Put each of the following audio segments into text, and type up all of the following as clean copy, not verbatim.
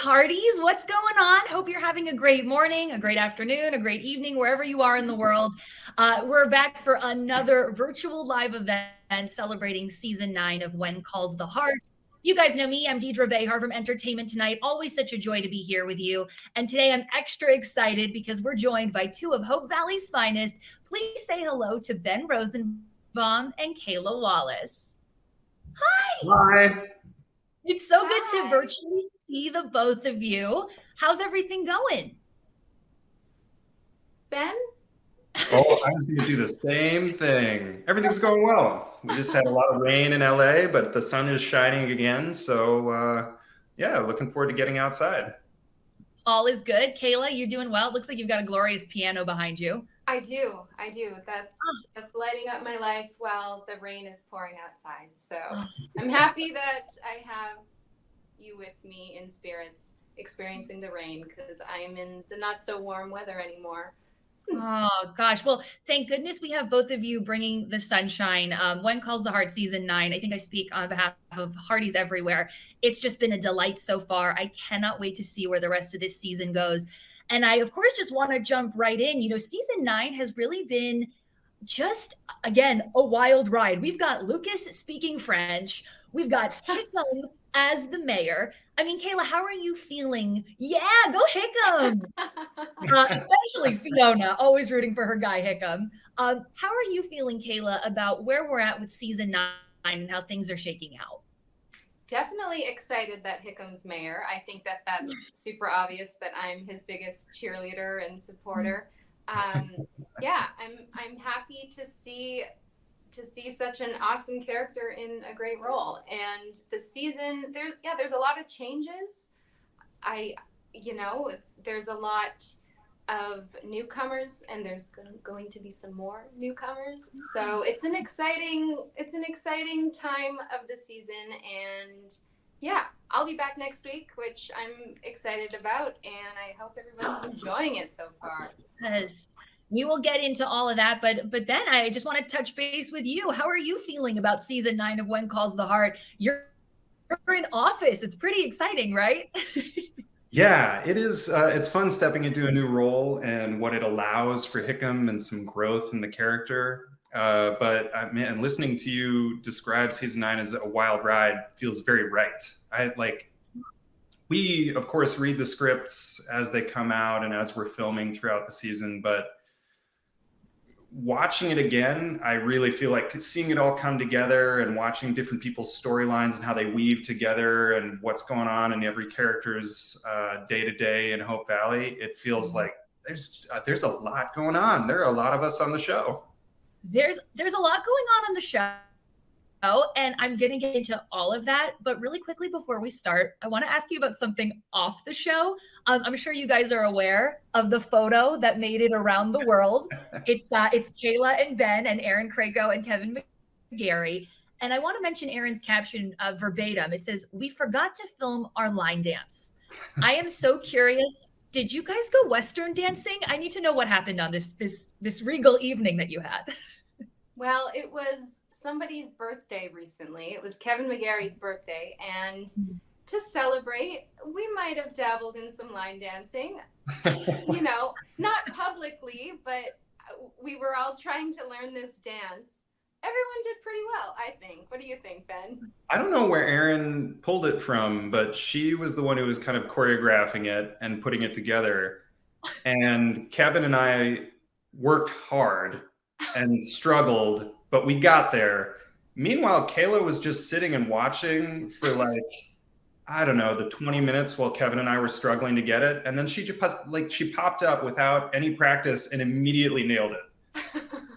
Hearties, what's going on? Hope you're having a great morning, a great afternoon, a great evening, wherever you are in the world. We're back for another virtual live event celebrating season 9 of When Calls the Heart. You guys know me. I'm Deidre Behar from Entertainment Tonight. Always such a joy to be here with you. And today I'm extra excited because we're joined by two of Hope Valley's finest. Please say hello to Ben Rosenbaum and Kayla Wallace. Hi. Hi. It's so good to virtually see the both of you. How's everything going? Ben? Oh, I was going to do the same thing. Everything's going well. We just had a lot of rain in LA, but the sun is shining again. So, yeah, looking forward to getting outside. All is good. Kayla, you're doing well. It looks like you've got a glorious piano behind you. I do. That's lighting up my life while the rain is pouring outside. So I'm happy that I have you with me in spirits experiencing the rain because I'm in the not so warm weather anymore. Oh gosh. Well, thank goodness we have both of you bringing the sunshine. When Calls the Heart season 9. I think I speak on behalf of Hearties everywhere. It's just been a delight so far. I cannot wait to see where the rest of this season goes. And I, of course, just want to jump right in. You know, season 9 has really been just, again, a wild ride. We've got Lucas speaking French. We've got Hickam as the mayor. I mean, Kayla, how are you feeling? Yeah, go Hickam. Especially Fiona, always rooting for her guy Hickam. How are you feeling, Kayla, about where we're at with season 9 and how things are shaking out? Definitely excited that Hickam's mayor. I think that that's super obvious that I'm his biggest cheerleader and supporter. Yeah, I'm happy to see such an awesome character in a great role. And the season, there's a lot of changes. There's a lot of newcomers, and there's going to be some more newcomers. So it's an exciting time of the season, and yeah, I'll be back next week, which I'm excited about, and I hope everyone's enjoying it so far. Yes. We will get into all of that, but Ben, I just want to touch base with you. How are you feeling about season 9 of When Calls the Heart? You're in office. It's pretty exciting, right? Yeah, it is. It's fun stepping into a new role and what it allows for Hickam and some growth in the character. But man, listening to you describe season 9 as a wild ride feels very right. We, of course, read the scripts as they come out and as we're filming throughout the season, but watching it again, I really feel like seeing it all come together and watching different people's storylines and how they weave together and what's going on in every character's day-to-day in Hope Valley, it feels like there's a lot going on. There are a lot of us on the show. There's a lot going on the show. And I'm going to get into all of that. But really quickly before we start, I want to ask you about something off the show. I'm sure you guys are aware of the photo that made it around the world. It's Kayla and Ben and Aaron Crago and Kevin McGarry. And I want to mention Aaron's caption verbatim. It says, "We forgot to film our line dance." I am so curious. Did you guys go Western dancing? I need to know what happened on this regal evening that you had. Well, it was somebody's birthday recently. It was Kevin McGarry's birthday. And to celebrate, we might have dabbled in some line dancing. Not publicly, but we were all trying to learn this dance. Everyone did pretty well, I think. What do you think, Ben? I don't know where Erin pulled it from, but she was the one who was kind of choreographing it and putting it together. And Kevin and I worked hard and struggled, but we got there. Meanwhile, Kayla was just sitting and watching for the 20 minutes while Kevin and I were struggling to get it. And then she popped up without any practice and immediately nailed it.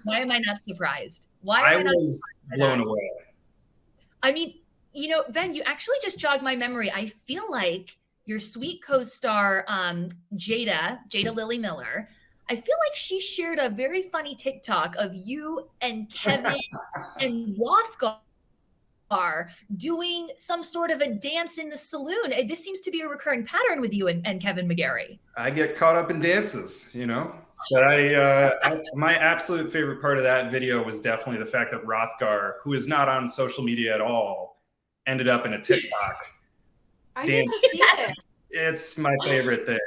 Why am I not surprised? I was blown away. I mean, Ben, you actually just jogged my memory. I feel like your sweet co-star, Jada Lily Miller, I feel like she shared a very funny TikTok of you and Kevin and Rothgar doing some sort of a dance in the saloon. This seems to be a recurring pattern with you and Kevin McGarry. I get caught up in dances, But my absolute favorite part of that video was definitely the fact that Rothgar, who is not on social media at all, ended up in a TikTok. I need to see this. It's my favorite thing.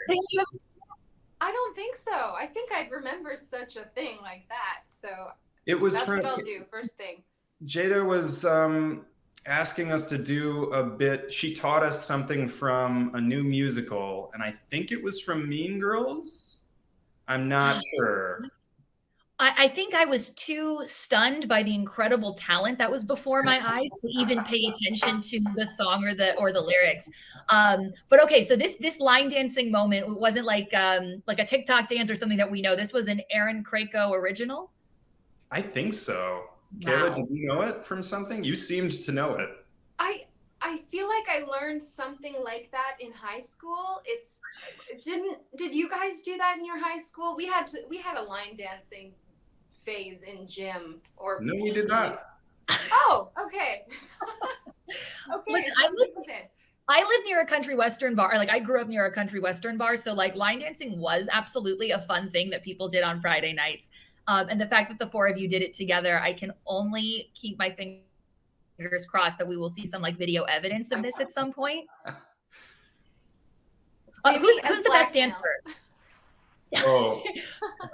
I don't think so. I think I'd remember such a thing like that. So It was that's from what I'll do first thing. Jada was asking us to do a bit. She taught us something from a new musical, and I think it was from Mean Girls. I'm not sure. I think I was too stunned by the incredible talent that was before my eyes to even pay attention to the song or the lyrics. But okay, so this line dancing moment wasn't like a TikTok dance or something that we know. This was an Aaron Krakow original. I think so. Wow. Kayla, did you know it from something? You seemed to know it. I feel like I learned something like that in high school. Did you guys do that in your high school? We had a line dancing phase in gym or no, we did not. Oh, okay. Okay. Listen, So I live near a country western bar. Like I grew up near a country western bar, so like line dancing was absolutely a fun thing that people did on Friday nights. And the fact that the four of you did it together, I can only keep my fingers crossed that we will see some like video evidence of this at some point. Who's the best dancer? Oh,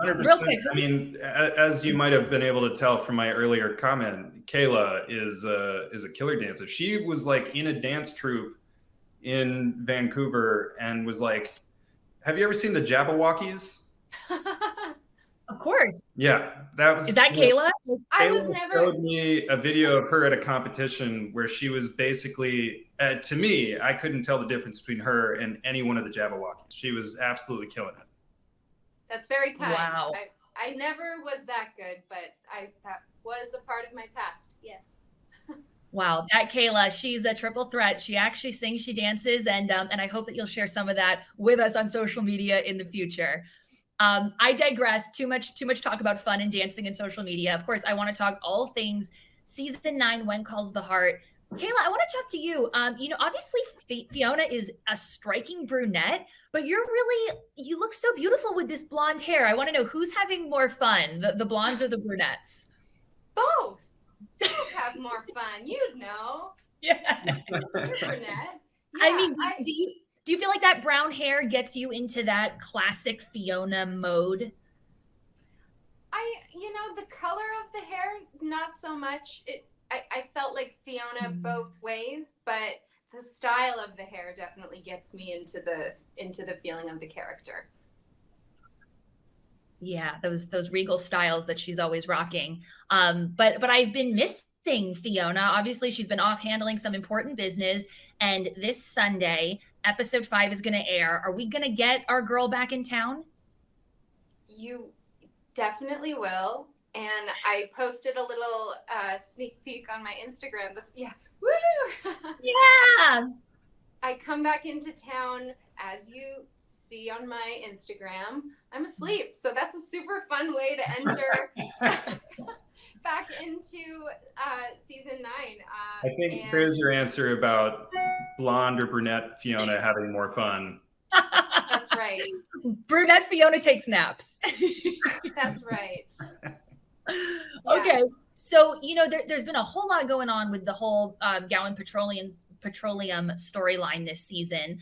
100%. Real quick. I mean, as you might have been able to tell from my earlier comment, Kayla is a killer dancer. She was like in a dance troupe in Vancouver and was like, have you ever seen the Jabberwockies? Of course. Yeah, that was. Is that Kayla? Kayla showed me a video of her at a competition where she was basically, to me, I couldn't tell the difference between her and any one of the Jabberwockies. She was absolutely killing it. That's very kind. Wow. I never was that good, but that was a part of my past. Yes. Wow, that Kayla, she's a triple threat. She actually sings, she dances, and I hope that you'll share some of that with us on social media in the future. I digress. Too much talk about fun and dancing and social media. Of course, I want to talk all things season 9, When Calls the Heart. Kayla, I want to talk to you. Obviously Fiona is a striking brunette, but you look so beautiful with this blonde hair. I want to know who's having more fun, the blondes or the brunettes? Both. Both have more fun. You'd know. Yeah. You're brunette. Yeah, I mean, do you feel like that brown hair gets you into that classic Fiona mode? The color of the hair, not so much. I felt like Fiona both ways, but the style of the hair definitely gets me into the feeling of the character. Yeah, those regal styles that she's always rocking. But I've been missing Fiona. Obviously, she's been off handling some important business. And this Sunday, episode 5 is going to air. Are we going to get our girl back in town? You definitely will. And I posted a little sneak peek on my Instagram. Woo! Yeah. I come back into town, as you see on my Instagram. I'm asleep, so that's a super fun way to enter back into season 9. I think there's your answer about blonde or brunette Fiona having more fun. That's right. Brunette Fiona takes naps. That's right. Okay, so there's been a whole lot going on with the whole Gowan Petroleum storyline this season.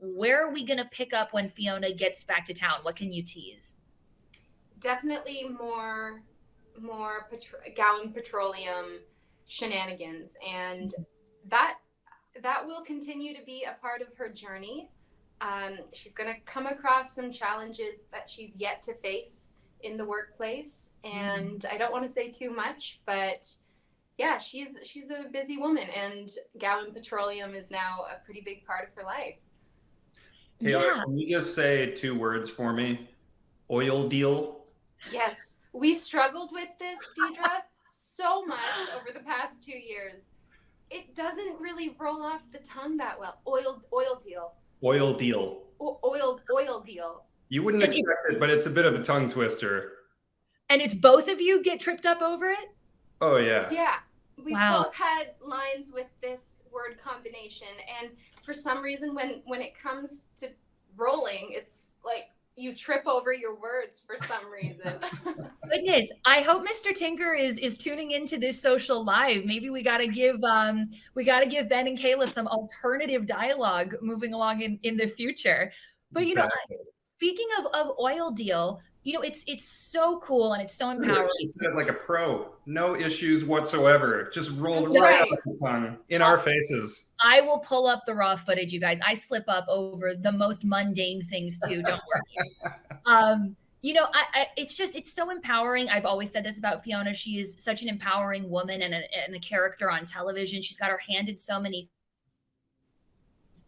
Where are we going to pick up when Fiona gets back to town? What can you tease? Definitely more Gowan Petroleum shenanigans, and that will continue to be a part of her journey. She's going to come across some challenges that she's yet to face in the workplace, and I don't want to say too much, but yeah, she's a busy woman, and Gowan Petroleum is now a pretty big part of her life. Taylor, can you just say 2 words for me? Oil deal? Yes, we struggled with this, Deidre, so much over the past 2 years. It doesn't really roll off the tongue that well. Oil deal. Oil deal. Oil deal. You wouldn't expect it, but it's a bit of a tongue twister. And it's both of you get tripped up over it? Oh, yeah. Yeah. We both had lines with this word combination. And for some reason, when it comes to rolling, it's like you trip over your words for some reason. Goodness, I hope Mr. Tinker is tuning into this social live. Maybe we got to give Ben and Kayla some alternative dialogue moving along in the future. But Exactly. Speaking of Oil Deal, it's so cool and it's so empowering. She said like a pro, no issues whatsoever. Just rolled That's right right. off the tongue in our faces. I will pull up the raw footage, you guys. I slip up over the most mundane things too. Don't worry. It's so empowering. I've always said this about Fiona. She is such an empowering woman and a character on television. She's got her hand in so many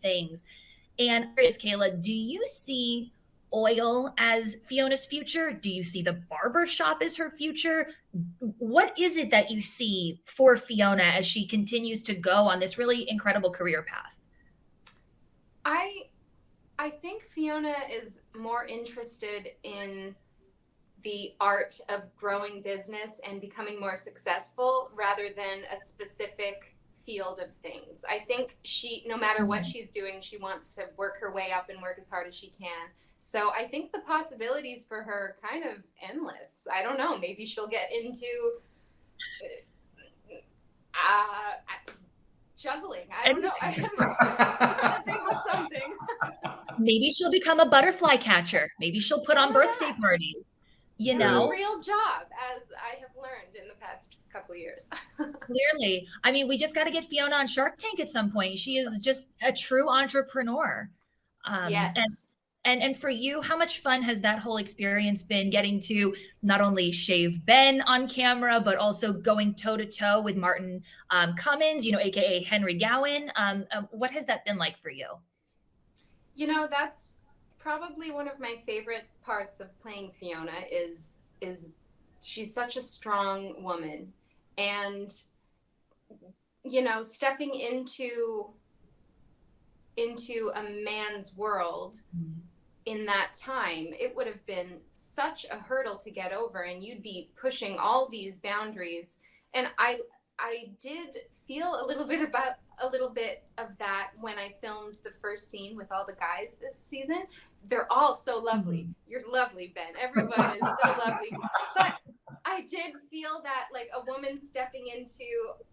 things. And Kayla, do you see oil as Fiona's future? Do you see the barber shop as her future? What is it that you see for Fiona as she continues to go on this really incredible career path? I think Fiona is more interested in the art of growing business and becoming more successful rather than a specific field of things. I think no matter what she's doing, she wants to work her way up and work as hard as she can. So I think the possibilities for her are kind of endless. I don't know. Maybe she'll get into juggling. I don't know. I'm trying to think of something. Maybe she'll become a butterfly catcher. Maybe she'll put on birthday parties. It's a real job, as I have learned in the past couple of years. Clearly. I mean, we just got to get Fiona on Shark Tank at some point. She is just a true entrepreneur. Yes. And for you, how much fun has that whole experience been, getting to not only shave Ben on camera, but also going toe to toe with Martin Cummins, AKA Henry Gowan? What has that been like for you? That's probably one of my favorite parts of playing Fiona is she's such a strong woman, and stepping into a man's world in that time, it would have been such a hurdle to get over, and you'd be pushing all these boundaries. And I did feel a little bit of that when I filmed the first scene with all the guys this season. They're all so lovely. You're lovely, Ben. Everyone is so lovely. But I did feel that, like, a woman stepping into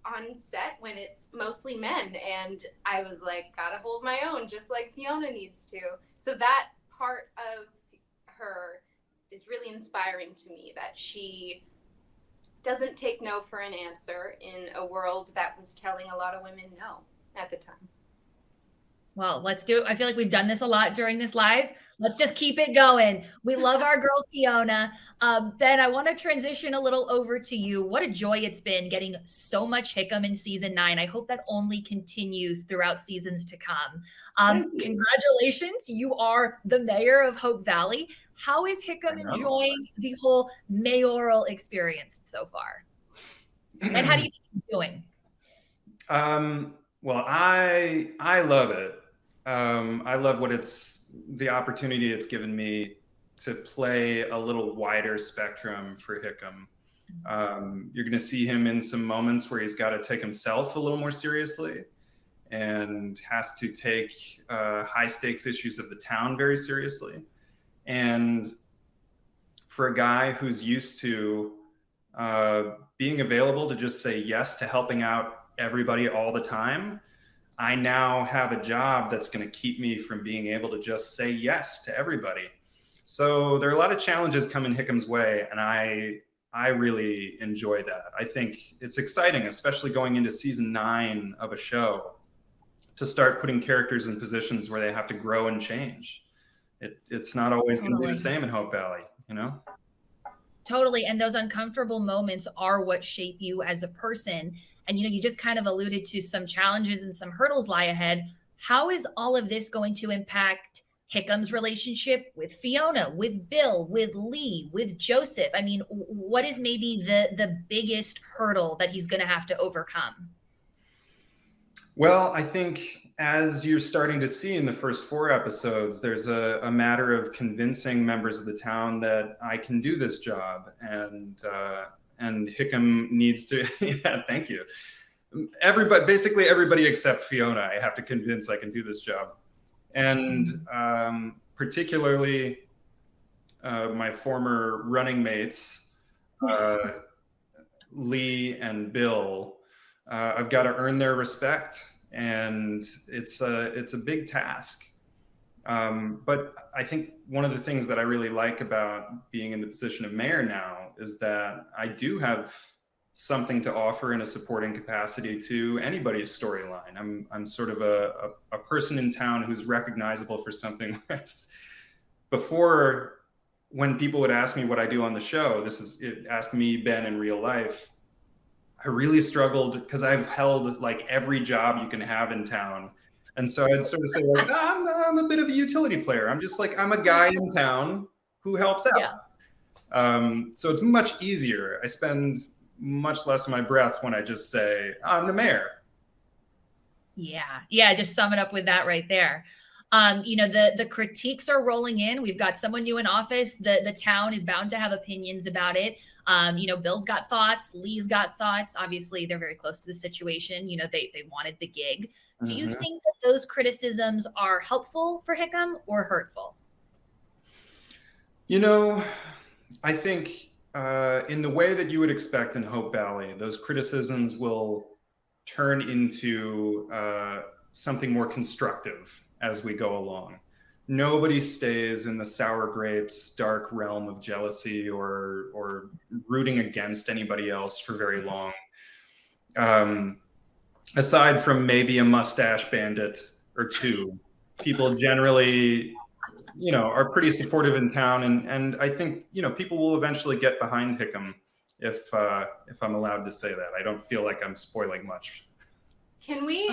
on set when it's mostly men, and I was like, gotta hold my own, just like Fiona needs to. So that part of her is really inspiring to me, that she doesn't take no for an answer in a world that was telling a lot of women no at the time. Well, let's do it. I feel like we've done this a lot during this live. Let's just keep it going. We love our girl, Fiona. Ben, I want to transition a little over to you. What a joy it's been getting so much Hickam in season 9. I hope that only continues throughout seasons to come. Congratulations. You are the mayor of Hope Valley. How is Hickam enjoying the whole mayoral experience so far? And how do you think he's doing? Well, I love it. I love the opportunity it's given me to play a little wider spectrum for Hickam. You're going to see him in some moments where he's got to take himself a little more seriously and has to take high stakes issues of the town very seriously. And for a guy who's used to being available to just say yes to helping out everybody all the time, I now have a job that's going to keep me from being able to just say yes to everybody. So there are a lot of challenges coming Hickam's way, and I really enjoy that. I think it's exciting, especially going into season 9 of a show, to start putting characters in positions where they have to grow and change. It's not always going to be the same in Hope Valley, Totally. And those uncomfortable moments are what shape you as a person. And, you just kind of alluded to some challenges and some hurdles lie ahead. How is all of this going to impact Hickam's relationship with Fiona, with Bill, with Lee, with Joseph? I mean, what is maybe the biggest hurdle that he's going to have to overcome? Well, I think as you're starting to see in the first 4 episodes, there's a matter of convincing members of the town that I can do this job, and Hickam needs to. Yeah, thank you. Basically everybody except Fiona, I have to convince I can do this job, and particularly my former running mates, Lee and Bill. I've got to earn their respect, and it's a big task. But I think one of the things that I really like about being in the position of mayor now is that I do have something to offer in a supporting capacity to anybody's storyline. I'm sort of a person in town who's recognizable for something. Before, when people would ask me what I do on the show, ask me, Ben, in real life, I really struggled because I've held like every job you can have in town. And so I'd sort of say like, I'm a bit of a utility player. I'm a guy in town who helps out. Yeah. So it's much easier. I spend much less of my breath when I just say, I'm the mayor. Yeah. Just sum it up with that right there. The critiques are rolling in. We've got someone new in office. The town is bound to have opinions about it. Bill's got thoughts. Lee's got thoughts. Obviously, they're very close to the situation. They wanted the gig. Do you think that those criticisms are helpful for Hickam or hurtful? I think in the way that you would expect in Hope Valley, those criticisms will turn into something more constructive as we go along. Nobody stays in the sour grapes, dark realm of jealousy or rooting against anybody else for very long. Aside from maybe a mustache bandit or two, people generally, are pretty supportive in town. And I think, people will eventually get behind Hickam if I'm allowed to say that. I don't feel like I'm spoiling much. Can we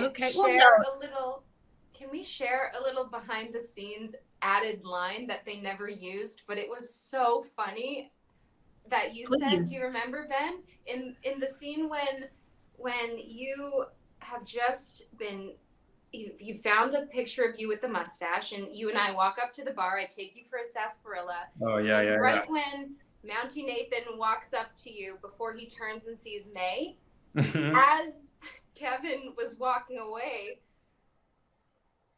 share a little behind the scenes added line that they never used, but it was so funny that you said? Do you remember, Ben? In the scene when you have just been, you found a picture of you with the mustache, and you and I walk up to the bar. I take you for a sarsaparilla. Oh yeah, and right when Mountie Nathan walks up to you before he turns and sees May, as Kevin was walking away,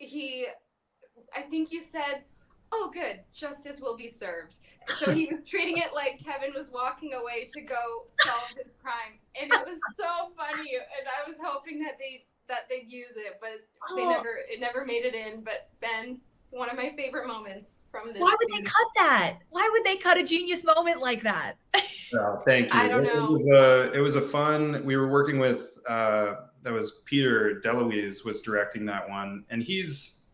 I think you said, "Oh, good, justice will be served." So he was treating it like Kevin was walking away to go solve his crime, and it was so funny. And I was hoping that they'd use it, but it never made it in. But Ben, one of my favorite moments from this. Why would they cut that? Why would they cut a genius moment like that? Well, thank you. I don't know. It was a fun. We were working with that was Peter DeLuise was directing that one, and he's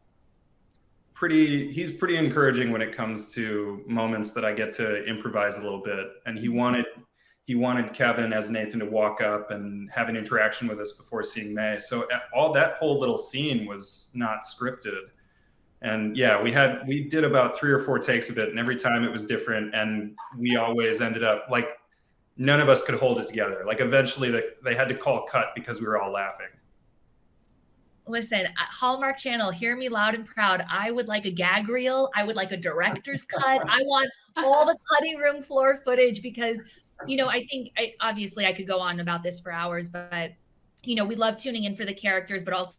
pretty encouraging when it comes to moments that I get to improvise a little bit. And he wanted Kevin as Nathan to walk up and have an interaction with us before seeing May. So that whole little scene was not scripted. And yeah, we did about 3 or 4 takes of it, and every time it was different. And we always ended up like, none of us could hold it together. Like eventually they had to call cut because we were all laughing. Listen, Hallmark Channel, hear me loud and proud. I would like a gag reel. I would like a director's cut. I want all the cutting room floor footage because, I think obviously I could go on about this for hours, but, we love tuning in for the characters, but also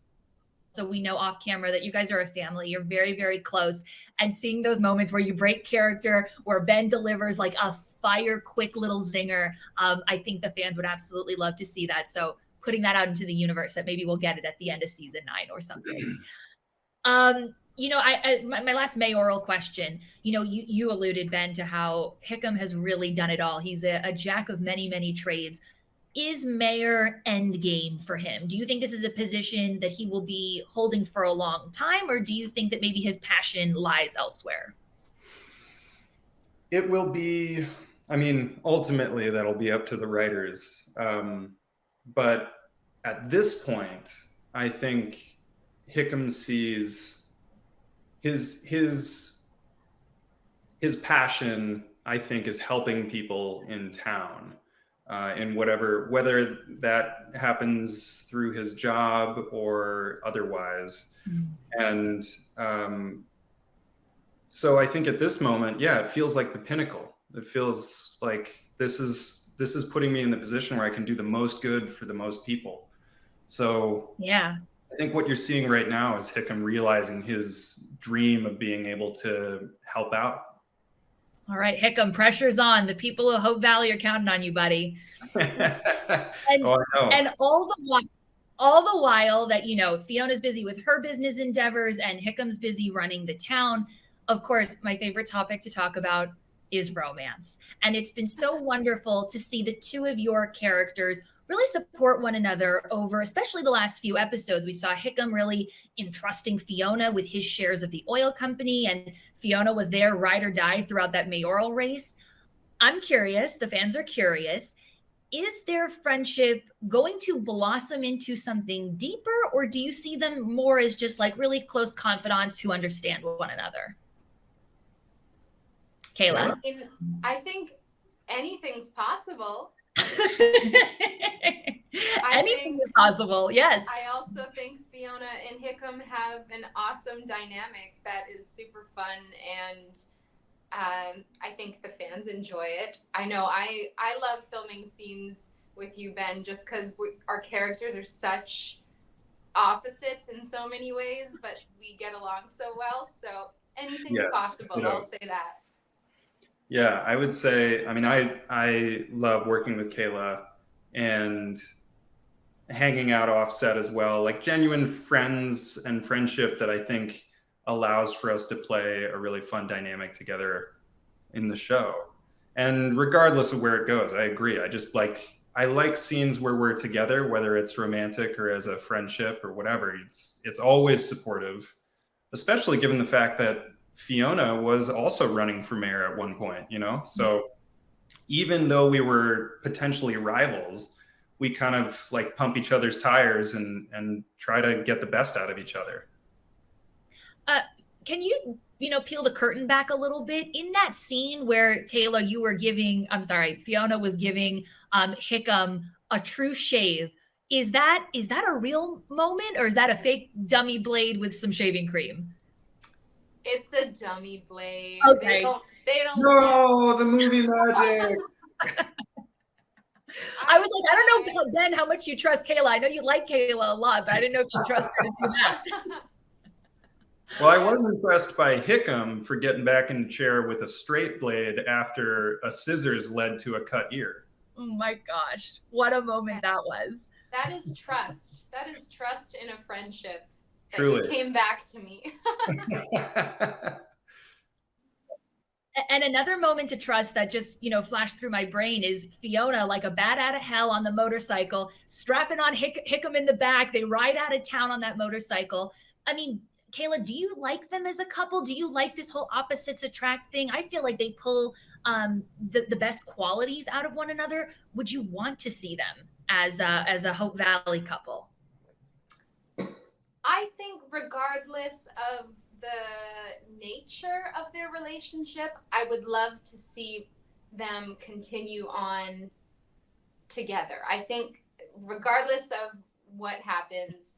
we know off camera that you guys are a family. You're very, very close. And seeing those moments where you break character, where Ben delivers like a fire quick little zinger, I think the fans would absolutely love to see that. So putting that out into the universe that maybe we'll get it at the end of season 9 or something. My last mayoral question, you alluded, Ben, to how Hickam has really done it all. He's a jack of many, many trades. Is mayor endgame for him? Do you think this is a position that he will be holding for a long time, or do you think that maybe his passion lies elsewhere? It will be, ultimately that'll be up to the writers. But at this point, I think Hickam sees his passion, I think, is helping people in town, in whether that happens through his job or otherwise. And so I think at this moment, it feels like the pinnacle. It feels like this is putting me in the position where I can do the most good for the most people. So yeah, I think what you're seeing right now is Hickam realizing his dream of being able to help out. All right, Hickam, pressure's on. The people of Hope Valley are counting on you, buddy. And Oh, I know. and all the while that, you know, Fiona's busy with her business endeavors and Hickam's busy running the town. Of course, my favorite topic to talk about is romance. And it's been so wonderful to see the two of your characters really support one another over, especially the last few episodes. We saw Hickam really entrusting Fiona with his shares of the oil company, and Fiona was there ride or die throughout that mayoral race. I'm curious, the fans are curious, is their friendship going to blossom into something deeper, or do you see them more as just like really close confidants who understand one another? Kayla? I think anything's possible. Anything is possible, yes. I also think Fiona and Hickam have an awesome dynamic that is super fun, and I think the fans enjoy it. I know I love filming scenes with you, Ben, just because our characters are such opposites in so many ways, but we get along so well. So anything's possible. I'll say that. Yeah, I would say, I mean, I love working with Kayla and hanging out offset as well, like genuine friends and friendship that I think allows for us to play a really fun dynamic together in the show. And regardless of where it goes, I agree. I like scenes where we're together, whether it's romantic or as a friendship or whatever. It's always supportive, especially given the fact that Fiona was also running for mayor at one point, you know? So even though we were potentially rivals, we kind of like pump each other's tires and try to get the best out of each other. Can you peel the curtain back a little bit? In that scene where Fiona was giving Hickam a true shave, is that a real moment, or is that a fake dummy blade with some shaving cream? It's a dummy blade. Okay. They don't. No, the movie magic. I was like, I don't know, Ben, how much you trust Kayla. I know you like Kayla a lot, but I didn't know if you trust her to do that. Well, I was impressed by Hickam for getting back in the chair with a straight blade after a scissors led to a cut ear. Oh my gosh, what a moment that was. That is trust. That is trust in a friendship. Truly. You came back to me. And another moment to trust that just, flashed through my brain is Fiona, like a bat out of hell on the motorcycle, strapping on Hickam in the back. They ride out of town on that motorcycle. I mean, Kayla, do you like them as a couple? Do you like this whole opposites attract thing? I feel like they pull the best qualities out of one another. Would you want to see them as a Hope Valley couple? I think regardless of the nature of their relationship, I would love to see them continue on together. I think regardless of what happens,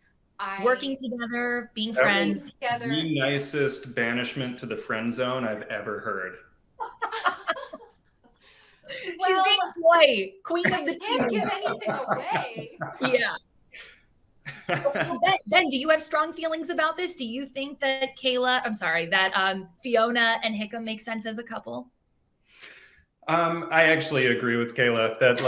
working together, being friends. Together. The nicest banishment to the friend zone I've ever heard. She's being coy, queen of the team. Can't give anything away. Yeah. Ben, do you have strong feelings about this? Do you think that Fiona and Hickam make sense as a couple? I actually agree with Kayla that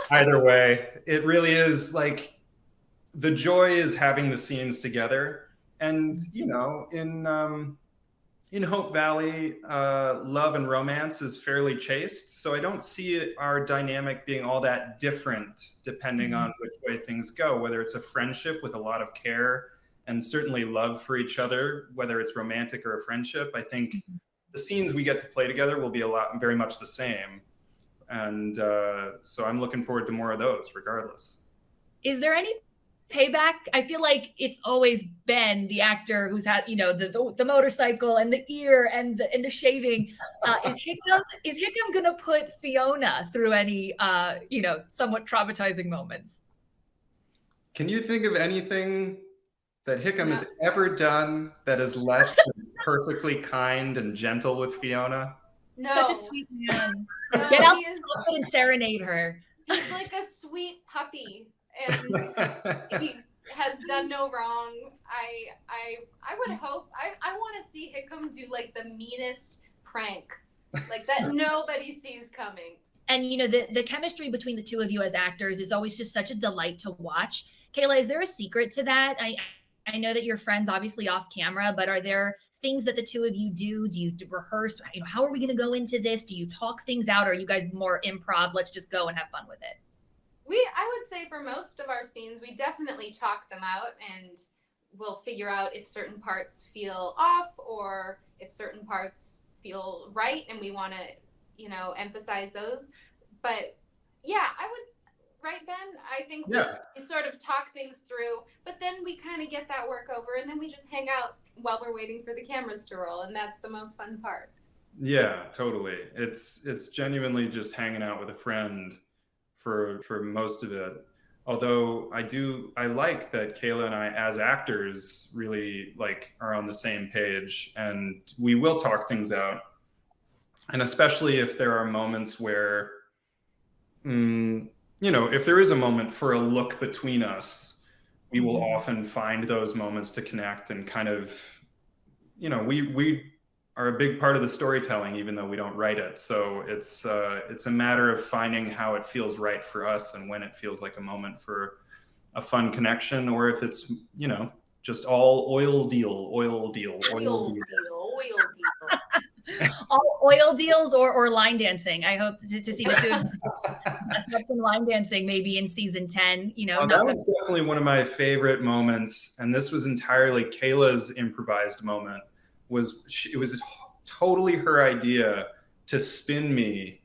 either way, it really is the joy is having the scenes together. And, in Hope Valley, love and romance is fairly chaste. So I don't see our dynamic being all that different depending on which way things go, whether it's a friendship with a lot of care and certainly love for each other, whether it's romantic or a friendship. I think the scenes we get to play together will be very much the same. And so I'm looking forward to more of those regardless. Is there any payback? I feel like it's always been the actor who's had, the motorcycle and the ear and the shaving. Is Hickam gonna put Fiona through any, somewhat traumatizing moments? Can you think of anything that Hickam has ever done that is less than perfectly kind and gentle with Fiona? No. Such a sweet man. No, get out and serenade her. He's like a sweet puppy. And he has done no wrong. I would hope I want to see Hickam do the meanest prank like that nobody sees coming. And you know, the chemistry between the two of you as actors is always just such a delight to watch. Kayla, is there a secret to that? I know that you're friends obviously off camera, but are there things that the two of you do? Do you rehearse? You know, how are we going to go into this? Do you talk things out? Or are you guys more improv? Let's just go and have fun with it. I would say for most of our scenes, we definitely talk them out, and we'll figure out if certain parts feel off or if certain parts feel right, and we want to, you know, emphasize those. But yeah, I would, right, Ben? I think we sort of talk things through, but then we kind of get that work over, and then we just hang out while we're waiting for the cameras to roll, and that's the most fun part. Yeah, totally. It's genuinely just hanging out with a friend for most of it. Although I like that Kayla and I, as actors, really like are on the same page, and we will talk things out. And especially if there are moments where, you know, if there is a moment for a look between us, we will often find those moments to connect and kind of, you know, we are a big part of the storytelling, even though we don't write it. So it's a matter of finding how it feels right for us and when it feels like a moment for a fun connection, or if it's, you know, just all oil deal. Oil deal. All oil deals or line dancing. I hope to see the two of you some line dancing maybe in season 10. You know, that was definitely one of my favorite moments, and this was entirely Kayla's improvised moment. It was totally her idea to spin me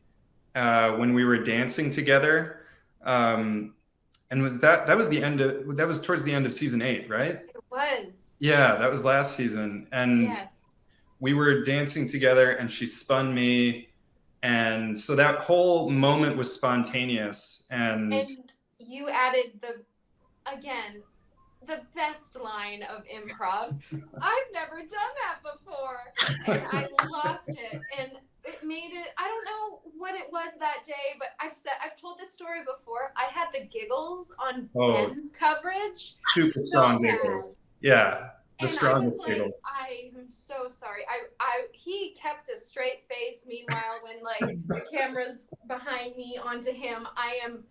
when we were dancing together, and that was towards the end of season 8, right? It was. Yeah, that was last season, and yes. We were dancing together, and she spun me, and so that whole moment was spontaneous. And you added the best line of improv. I've never done that before, and I lost it, and it made it. I don't know what it was that day, but I've told this story before. I had the giggles on Ben's coverage. Super strong giggles. Yeah. The strongest giggles. I'm so sorry. He kept a straight face. Meanwhile, when like the camera's behind me onto him, I am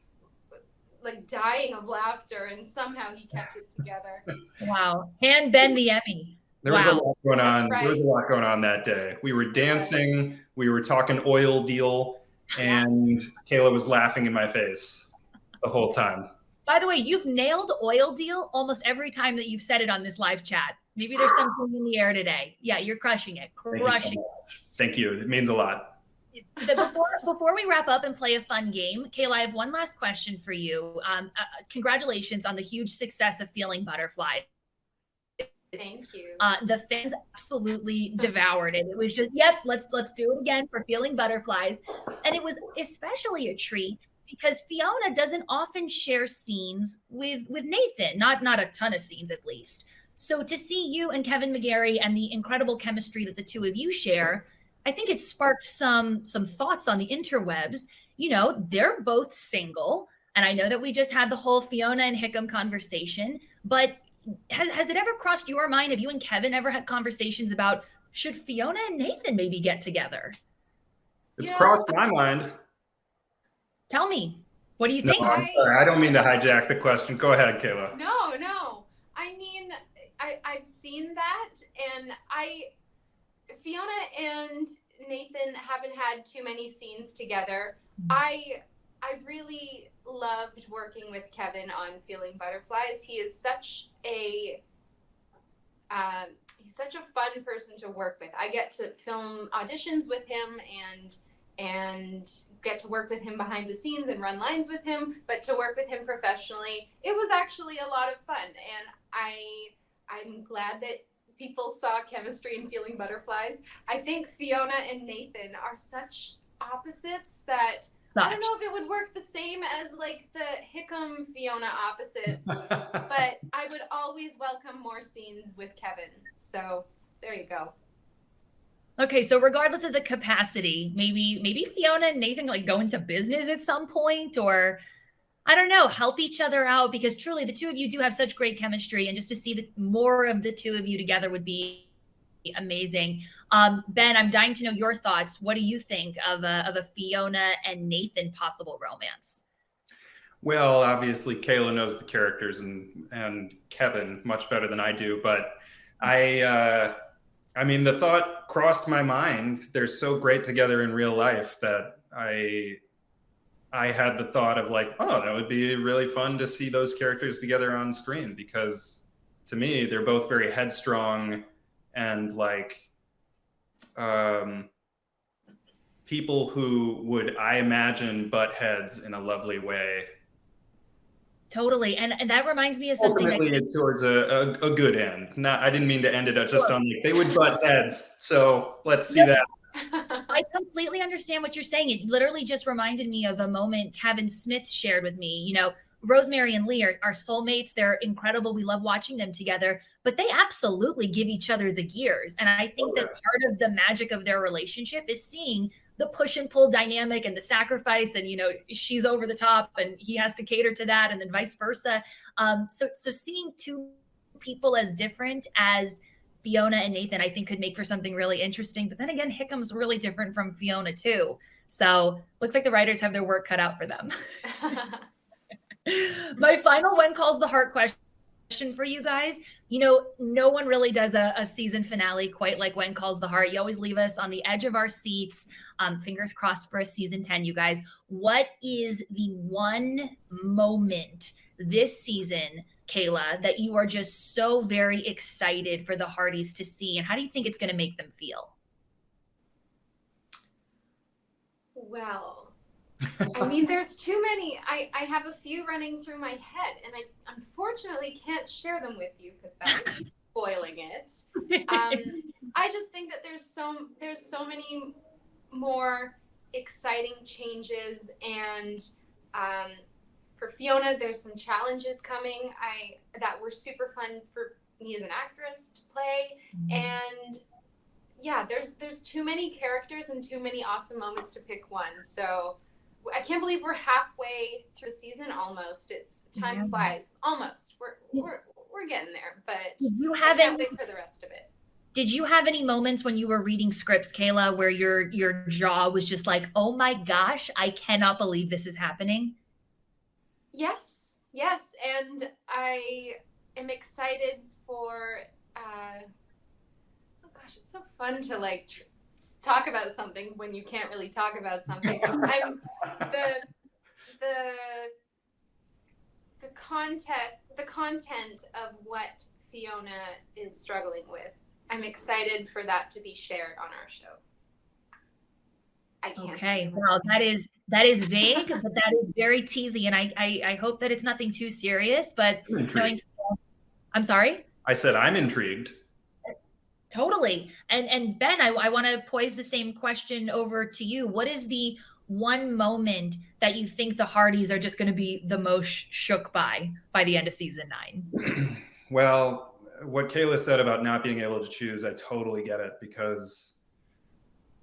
like dying of laughter, and somehow he kept it together. Wow. Hand Ben the Emmy. There was a lot going on. Right. There was a lot going on that day. We were dancing, we were talking oil deal, and Kayla was laughing in my face the whole time. By the way, you've nailed oil deal almost every time that you've said it on this live chat. Maybe there's something in the air today. Yeah, you're crushing it. Crushing it. Thank you. It means a lot. Before we wrap up and play a fun game, Kayla, I have one last question for you. Congratulations on the huge success of Feeling Butterflies. Thank you. The fans absolutely devoured it. It was just, yep, let's do it again for Feeling Butterflies. And it was especially a treat because Fiona doesn't often share scenes with Nathan, not a ton of scenes at least. So to see you and Kevin McGarry and the incredible chemistry that the two of you share, I think it sparked some thoughts on the interwebs. You know, they're both single, and I know that we just had the whole Fiona and Hickam conversation, but has it ever crossed your mind? Have you and Kevin ever had conversations about should Fiona and Nathan maybe get together? It's crossed my mind. Tell me, what do you think? No, I'm sorry. I don't mean to hijack the question. Go ahead, Kayla. No. I mean, I've seen that, and Fiona and Nathan haven't had too many scenes together. I really loved working with Kevin on Feeling Butterflies. He is such a fun person to work with. I get to film auditions with him and get to work with him behind the scenes and run lines with him, but to work with him professionally, it was actually a lot of fun. And I'm glad that people saw chemistry in Feeling Butterflies. I think Fiona and Nathan are such opposites that I don't know if it would work the same as like the Hickam Fiona opposites, but I would always welcome more scenes with Kevin. So there you go. Okay, so regardless of the capacity, maybe Fiona and Nathan like go into business at some point, or I don't know, help each other out, because truly the two of you do have such great chemistry, and just to see more of the two of you together would be amazing. Ben, I'm dying to know your thoughts. What do you think of a Fiona and Nathan possible romance? Well, obviously Kayla knows the characters and Kevin much better than I do, but I mean, the thought crossed my mind. They're so great together in real life that I had the thought of like, oh, that would be really fun to see those characters together on screen, because to me, they're both very headstrong and like people who would, I imagine, butt heads in a lovely way. Totally. And that reminds me of something Ultimately, it's towards a good end. Not, I didn't mean to end it just on like they would butt heads. So let's see that. I completely understand what you're saying. It literally just reminded me of a moment Kevin Smith shared with me. You know, Rosemary and Lee are soulmates. They're incredible. We love watching them together, but they absolutely give each other the gears. And I think that part of the magic of their relationship is seeing the push and pull dynamic and the sacrifice. And, you know, she's over the top and he has to cater to that, and then vice versa. So seeing two people as different as Fiona and Nathan, I think could make for something really interesting. But then again, Hickam's really different from Fiona too. So looks like the writers have their work cut out for them. My final When Calls the Heart question for you guys. You know, no one really does a season finale quite like When Calls the Heart. You always leave us on the edge of our seats. Fingers crossed for a season 10, you guys. What is the one moment this season, Kayla, that you are just so very excited for the Hardys to see? And how do you think it's going to make them feel? Well, I mean, there's too many. I have a few running through my head, and I unfortunately can't share them with you because that would be spoiling it. I just think that there's so many more exciting changes, and for Fiona, there's some challenges coming that were super fun for me as an actress to play. And yeah, there's too many characters and too many awesome moments to pick one. So I can't believe we're halfway through the season almost. It's time flies. Almost. We're getting there, but I can't wait for the rest of it. Did you have any moments when you were reading scripts, Kayla, where your jaw was just like, oh my gosh, I cannot believe this is happening? Yes. And I am excited for, oh gosh, it's so fun to like talk about something when you can't really talk about something. The content of what Fiona is struggling with. I'm excited for that to be shared on our show. I can't. Okay, well, that is vague, but that is very teasy, and I hope that it's nothing too serious. But I'm sorry. I said I'm intrigued. Totally. And Ben, I want to poise the same question over to you. What is the one moment that you think the Hardys are just going to be the most shook by the end of season 9? Well, what Kayla said about not being able to choose, I totally get it, because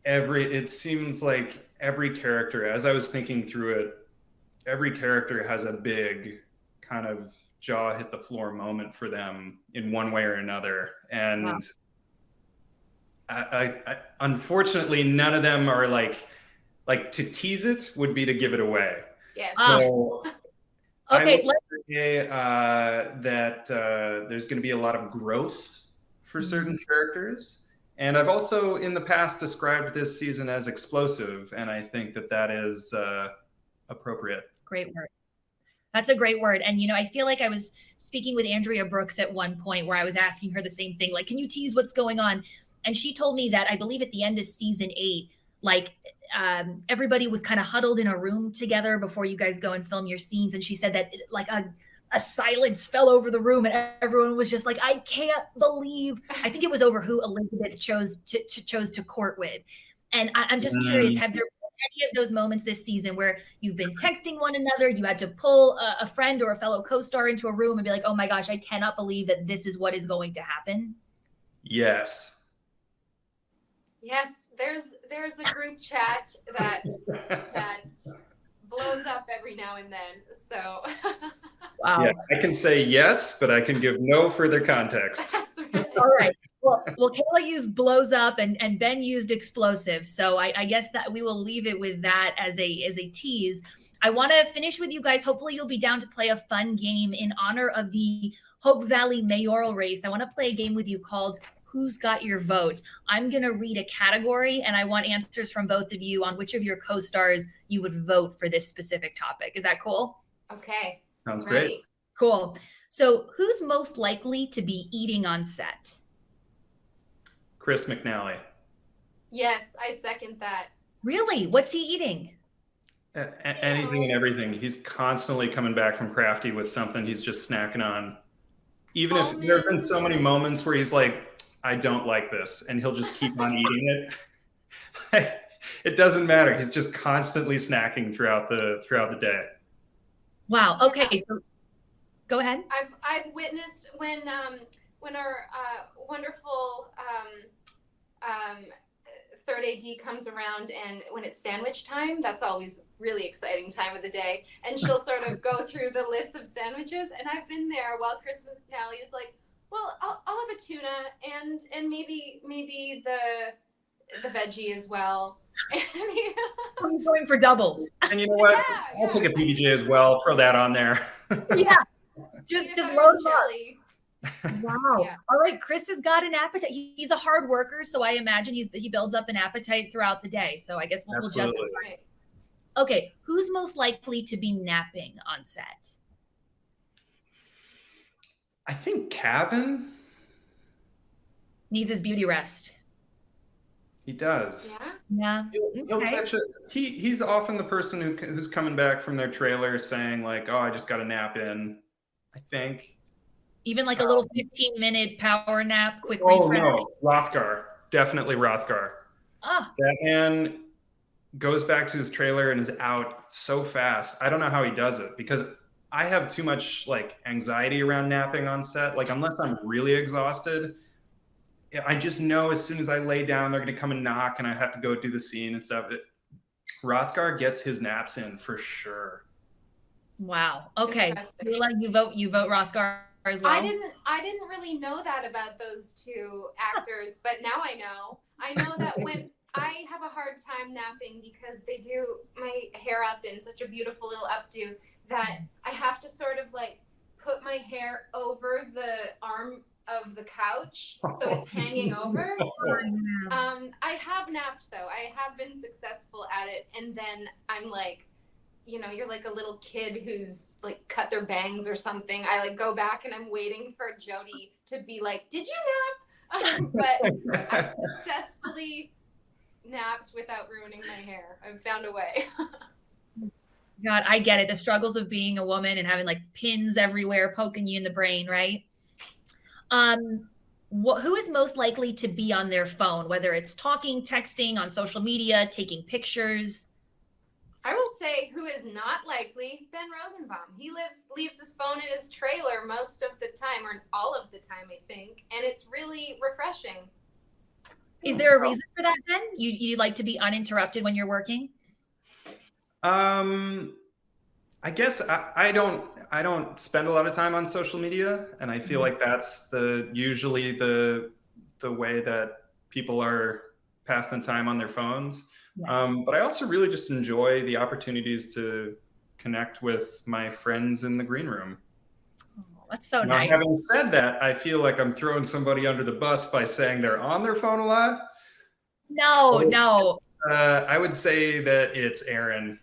it seems like every character, as I was thinking through it, every character has a big kind of jaw hit the floor moment for them in one way or another. And wow. I unfortunately, none of them are like to tease it would be to give it away. Yes. So okay, I would say that there's going to be a lot of growth for certain characters. And I've also in the past described this season as explosive, and I think that is appropriate. Great word. That's a great word. And, I feel like I was speaking with Andrea Brooks at one point where I was asking her the same thing, like, can you tease what's going on? And she told me that I believe at the end of season 8, like everybody was kind of huddled in a room together before you guys go and film your scenes. And she said that like a silence fell over the room and everyone was just like, I can't believe, I think it was over who Elizabeth chose to court with. And I'm just curious, have there been any of those moments this season where you've been texting one another, you had to pull a friend or a fellow co-star into a room and be like, oh my gosh, I cannot believe that this is what is going to happen? Yes. Yes, there's a group chat that blows up every now and then. So wow. Yeah, I can say yes, but I can give no further context. That's All right. Well, Kayla used blows up and Ben used explosives. So I guess that we will leave it with that as a tease. I want to finish with you guys. Hopefully you'll be down to play a fun game in honor of the Hope Valley mayoral race. I want to play a game with you called Who's Got Your Vote? I'm going to read a category and I want answers from both of you on which of your co-stars you would vote for this specific topic. Is that cool? Okay. Sounds great. Cool. So who's most likely to be eating on set? Chris McNally. Yes, I second that. Really? What's he eating? Anything and everything. He's constantly coming back from Crafty with something he's just snacking on. Even if there have been so many moments where he's like, I don't like this, and he'll just keep on eating it. It doesn't matter. He's just constantly snacking throughout the day. Wow. Okay. So go ahead. I've witnessed when our wonderful third AD comes around, and when it's sandwich time, that's always really exciting time of the day. And she'll sort of go through the list of sandwiches, and I've been there while Chris McNally is like, well, I'll have a tuna and maybe the veggie as well. I'm going for doubles. And you know what? Yeah, I'll take a PBJ as well. Throw that on there. Yeah. Just load them up. Wow. Yeah. All right. Chris has got an appetite. He's a hard worker, so I imagine he builds up an appetite throughout the day. So I guess we'll just right. Okay. Who's most likely to be napping on set? I think Kevin needs his beauty rest. He does. Yeah. He'll catch it. He's often the person who's coming back from their trailer saying like, "Oh, I just got a nap in." I think. Even like a little 15-minute power nap, quick refresh. Oh no, Rothgar, definitely Rothgar. That man goes back to his trailer and is out so fast. I don't know how he does it because I have too much like anxiety around napping on set. Like unless I'm really exhausted, I just know as soon as I lay down, they're going to come and knock, and I have to go do the scene and stuff. Rothgar gets his naps in for sure. Wow. Okay. You vote Rothgar as well. I didn't really know that about those two actors, but now I know. I know that when I have a hard time napping because they do my hair up in such a beautiful little updo that I have to sort of like put my hair over the arm of the couch so it's hanging over. I have napped though. I have been successful at it, and then I'm like, you know, you're like a little kid who's like cut their bangs or something. I like go back and I'm waiting for Jody to be like, did you nap? But I successfully napped without ruining my hair. I've found a way. God, I get it. The struggles of being a woman and having like pins everywhere poking you in the brain, right? Who is most likely to be on their phone, whether it's talking, texting, on social media, taking pictures? I will say who is not likely, Ben Rosenbaum. He leaves his phone in his trailer most of the time, or all of the time, I think, and it's really refreshing. Is there a reason for that, Ben? You like to be uninterrupted when you're working? I guess I don't spend a lot of time on social media, and I feel like that's usually the way that people are passing time on their phones. Yeah. But I also really just enjoy the opportunities to connect with my friends in the green room. Oh, that's so nice. Having said that, I feel like I'm throwing somebody under the bus by saying they're on their phone a lot. No. I would say that it's Erin.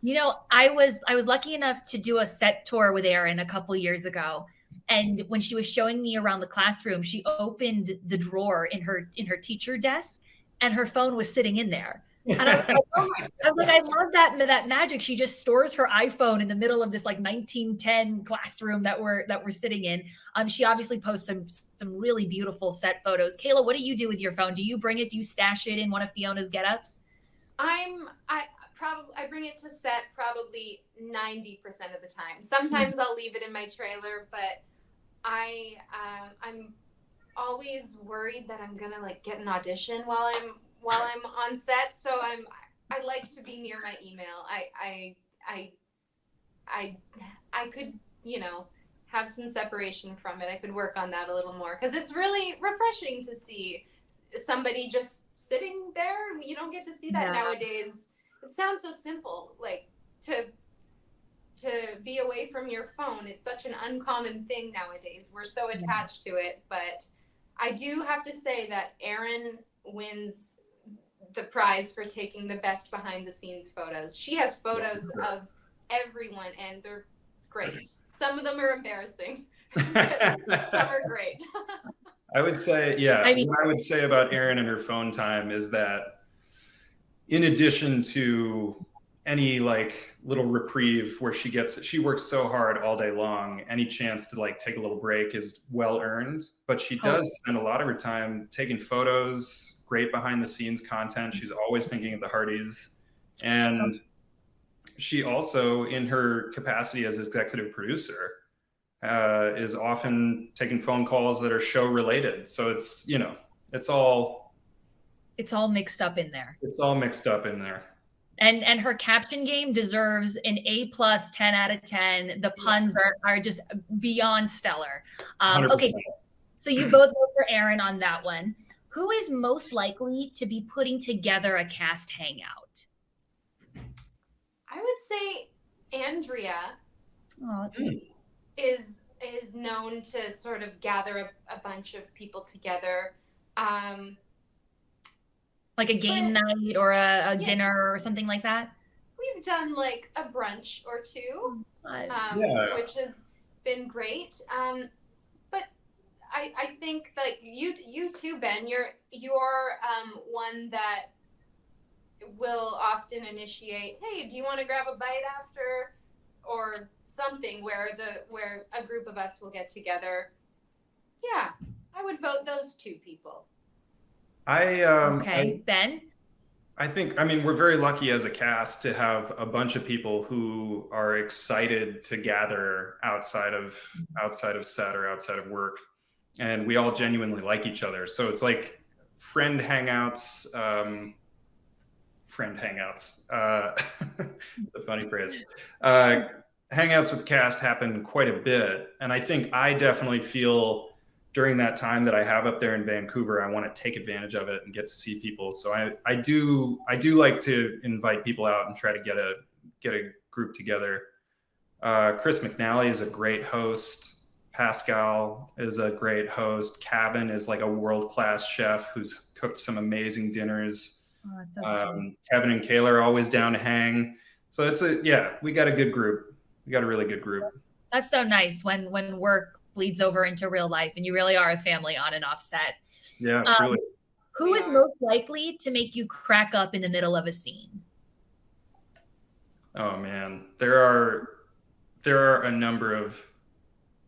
You know, I was lucky enough to do a set tour with Erin a couple years ago. And when she was showing me around the classroom, she opened the drawer in her teacher desk, and her phone was sitting in there. And I love that magic. She just stores her iPhone in the middle of this like 1910 classroom that we're sitting in. She obviously posts some really beautiful set photos. Kayla, what do you do with your phone? Do you bring it? Do you stash it in one of Fiona's get-ups? I bring it to set probably 90% of the time. Sometimes I'll leave it in my trailer, but I'm always worried that I'm gonna like get an audition while I'm on set. So I like to be near my email. I could, you know, have some separation from it. I could work on that a little more because it's really refreshing to see somebody just sitting there. You don't get to see that nowadays. It sounds so simple, like to be away from your phone. It's such an uncommon thing nowadays. We're so attached to it. But I do have to say that Erin wins the prize for taking the best behind the scenes photos. She has photos of everyone and they're great. Some of them are embarrassing, but some are great. I would say, what I would say about Erin and her phone time is that in addition to any like little reprieve where she works so hard all day long, any chance to like take a little break is well earned, but she does spend a lot of her time taking photos, great behind the scenes content. She's always thinking of the Hardys. And she also, in her capacity as executive producer, is often taking phone calls that are show related. So it's, it's all mixed up in there. It's all mixed up in there. And her caption game deserves an A+, 10 out of 10. The puns are just beyond stellar. Okay, so you both vote for Erin on that one. Who is most likely to be putting together a cast hangout? I would say Andrea is known to sort of gather a bunch of people together. Like a game night or a dinner or something like that? We've done like a brunch or two, which has been great. But I think like you too, Ben, you're one that will often initiate, hey, do you want to grab a bite after? Or something where a group of us will get together. Yeah, I would vote those two people. Ben? I think, we're very lucky as a cast to have a bunch of people who are excited to gather outside of set or outside of work. And we all genuinely like each other. So it's like friend hangouts, the funny phrase. Hangouts with the cast happen quite a bit. And I think I definitely feel during that time that I have up there in Vancouver, I want to take advantage of it and get to see people. So I do like to invite people out and try to get a group together. Chris McNally is a great host. Pascal is a great host. Kevin is like a world-class chef who's cooked some amazing dinners. Oh, that's so sweet. Kevin and Kayla are always down to hang. So we got a good group. We got a really good group. That's so nice when work bleeds over into real life and you really are a family on and off set. Yeah, truly. Who is most likely to make you crack up in the middle of a scene? Oh man, there are a number of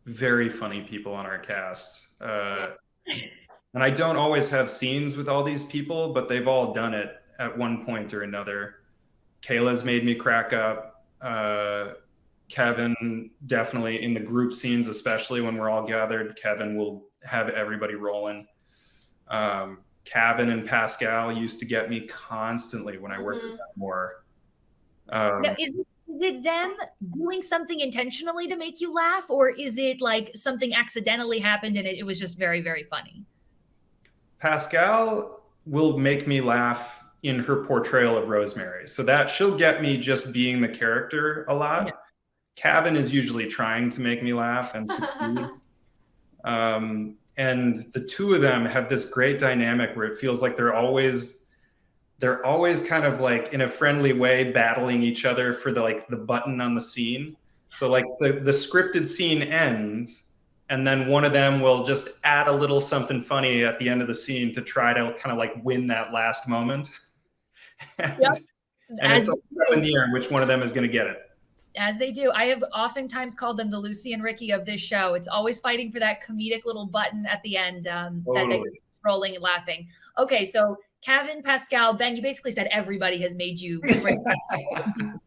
very funny people on our cast. And I don't always have scenes with all these people, but they've all done it at one point or another. Kayla's made me crack up. Kevin, definitely in the group scenes, especially when we're all gathered, Kevin will have everybody rolling. Kevin and Pascal used to get me constantly when I worked with them more. Now, is it them doing something intentionally to make you laugh, or is it like something accidentally happened and it was just very, very funny? Pascal will make me laugh in her portrayal of Rosemary. So that she'll get me just being the character a lot. Yeah. Kevin is usually trying to make me laugh and succeeds. And the two of them have this great dynamic where it feels like they're always kind of like in a friendly way battling each other for the button on the scene. So like the scripted scene ends and then one of them will just add a little something funny at the end of the scene to try to kind of like win that last moment. And it's up in the air which one of them is going to get it. As they do. I have oftentimes called them the Lucy and Ricky of this show. It's always fighting for that comedic little button at the end that they're rolling and laughing. Okay, so Kevin, Pascal, Ben, you basically said everybody has made you break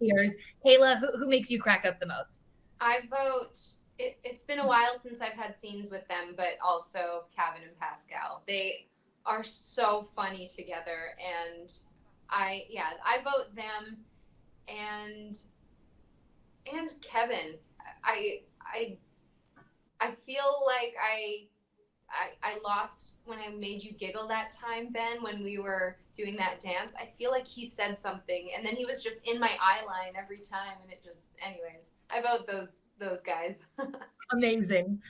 tears. Kayla, who makes you crack up the most? I vote, it's been a while since I've had scenes with them, but also Kevin and Pascal. They are so funny together, and I vote them and Kevin. I feel like I lost when I made you giggle that time, Ben, when we were doing that dance. I feel like he said something, and then he was just in my eye line every time, and it just, anyways, I vote those guys. Amazing.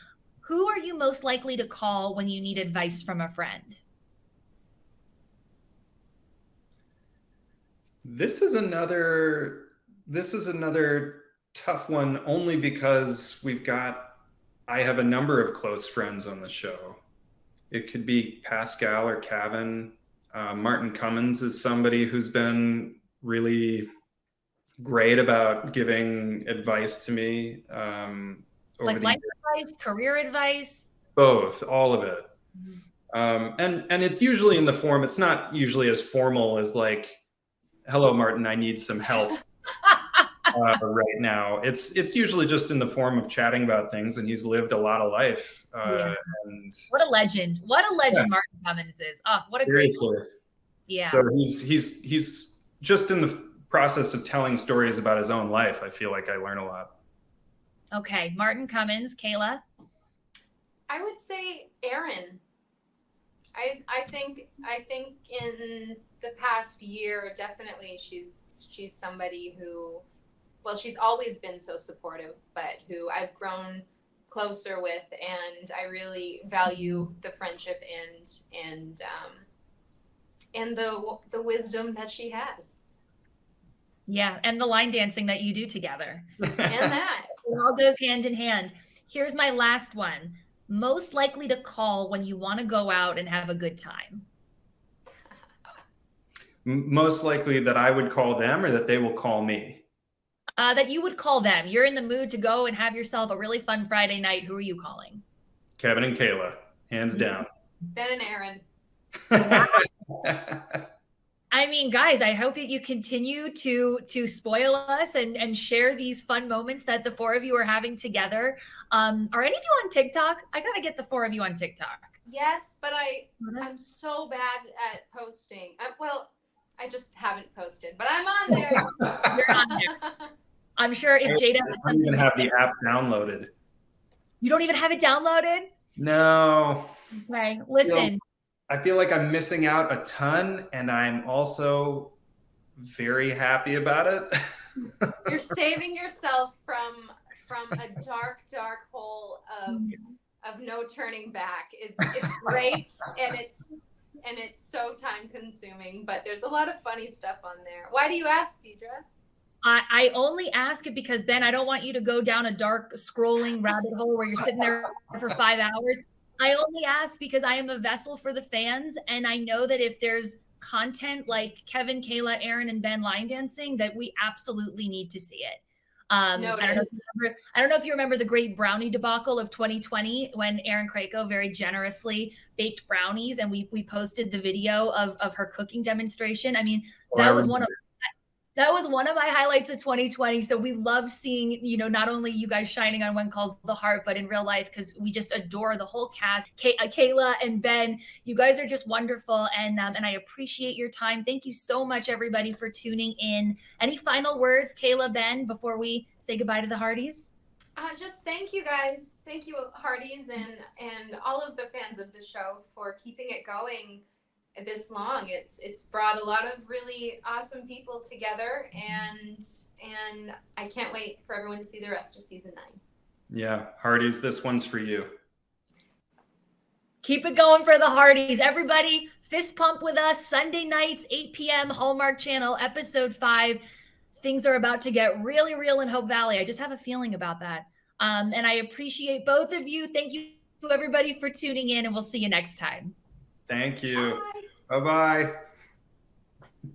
Who are you most likely to call when you need advice from a friend? This is another tough one, only because I have a number of close friends on the show. It could be Pascal or Kevin. Martin Cummins is somebody who's been really great about giving advice to me. Like life advice, career advice? Both, all of it. And it's usually in the form, it's not usually as formal as like, hello, Martin, I need some help right now. It's usually just in the form of chatting about things, and he's lived a lot of life. And what a legend. What a legend Martin Cummins is. Oh, what a great one. Yeah. So he's just in the process of telling stories about his own life. I feel like I learn a lot. Okay, Martin Cummins. Kayla? I would say Erin. I think in the past year, definitely she's somebody who, well, she's always been so supportive, but who I've grown closer with, and I really value the friendship and the wisdom that she has. Yeah, and the line dancing that you do together. And that. It all goes hand in hand. Here's my last one. Most likely to call when you want to go out and have a good time? Most likely that I would call them, or that they will call me? That you would call them. You're in the mood to go and have yourself a really fun Friday night. Who are you calling? Kevin and Kayla, hands down. Ben and Aaron. I mean, guys, I hope that you continue to spoil us and share these fun moments that the four of you are having together. Are any of you on TikTok? I gotta get the four of you on TikTok. Yes, but I'm so bad at posting. Well, I just haven't posted, but I'm on there. You're on there. I'm sure if Jada I don't even have the app downloaded. You don't even have it downloaded? No. Okay, listen. I feel like I'm missing out a ton, and I'm also very happy about it. You're saving yourself from a dark hole of no turning back. It's great, and it's so time consuming, but there's a lot of funny stuff on there. Why do you ask, Deidre? I only ask it because, Ben, I don't want you to go down a dark scrolling rabbit hole where you're sitting there for 5 hours. I only ask because I am a vessel for the fans, and I know that if there's content like Kevin, Kayla, Aaron, and Ben line dancing, that we absolutely need to see it. I don't know if you remember the great brownie debacle of 2020 when Aaron Krakow very generously baked brownies, and we posted the video of her cooking demonstration. I mean, that was one of my highlights of 2020. So we love seeing, not only you guys shining on When Calls the Heart, but in real life, because we just adore the whole cast. Kayla and Ben, you guys are just wonderful. And I appreciate your time. Thank you so much, everybody, for tuning in. Any final words, Kayla, Ben, before we say goodbye to the Hardys? Just thank you guys. Thank you, Hardys, and all of the fans of the show for keeping it going this long. It's brought a lot of really awesome people together, and I can't wait for everyone to see the rest of season 9. Yeah, Hardys, this one's for you. Keep it going for the Hardys. Everybody, fist pump with us. Sunday nights, 8 p.m. Hallmark Channel, episode 5. Things are about to get really real in Hope Valley. I just have a feeling about that. And I appreciate both of you. Thank you, everybody, for tuning in, and we'll see you next time. Thank you. Bye. Bye-bye.